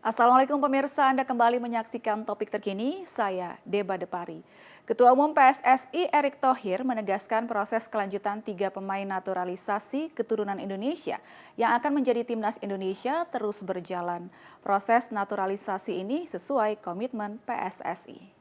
Assalamualaikum pemirsa, Anda kembali menyaksikan topik terkini, saya Deba Depari. Ketua Umum PSSI Erick Thohir menegaskan proses kelanjutan 3 pemain naturalisasi keturunan Indonesia yang akan menjadi timnas Indonesia terus berjalan. Proses naturalisasi ini sesuai komitmen PSSI.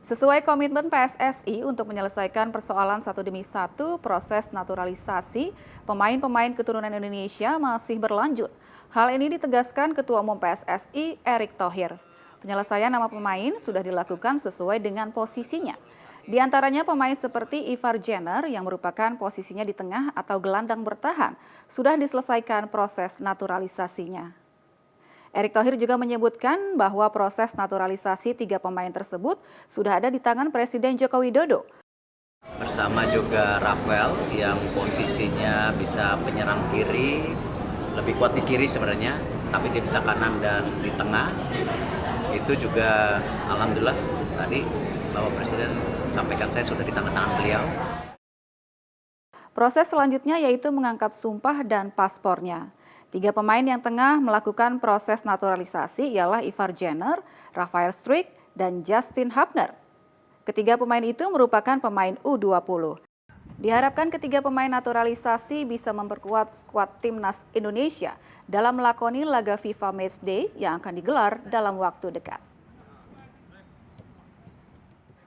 Sesuai komitmen PSSI untuk menyelesaikan persoalan satu demi satu, proses naturalisasi pemain-pemain keturunan Indonesia masih berlanjut. Hal ini ditegaskan Ketua Umum PSSI Erick Thohir. Penyelesaian nama pemain sudah dilakukan sesuai dengan posisinya. Di antaranya pemain seperti Ivar Jenner yang merupakan posisinya di tengah atau gelandang bertahan, sudah diselesaikan proses naturalisasinya. Erick Thohir juga menyebutkan bahwa proses naturalisasi 3 pemain tersebut sudah ada di tangan Presiden Joko Widodo. Bersama juga Rafael yang posisinya bisa penyerang kiri, lebih kuat di kiri sebenarnya, tapi dia bisa kanan dan di tengah. Itu juga alhamdulillah tadi Bapak Presiden sampaikan saya sudah ditandatangan beliau. Proses selanjutnya yaitu mengangkat sumpah dan paspornya. 3 pemain yang tengah melakukan proses naturalisasi ialah Ivar Jenner, Rafael Struijk, dan Justin Hubner. Ketiga pemain itu merupakan pemain U20. Diharapkan ketiga pemain naturalisasi bisa memperkuat skuad timnas Indonesia dalam melakoni laga FIFA Matchday yang akan digelar dalam waktu dekat.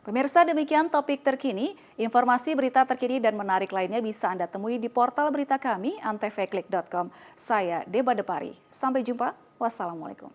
Pemirsa, demikian topik terkini. Informasi berita terkini dan menarik lainnya bisa Anda temui di portal berita kami antv.klik.com. Saya Deba Depari. Sampai jumpa. Wassalamualaikum.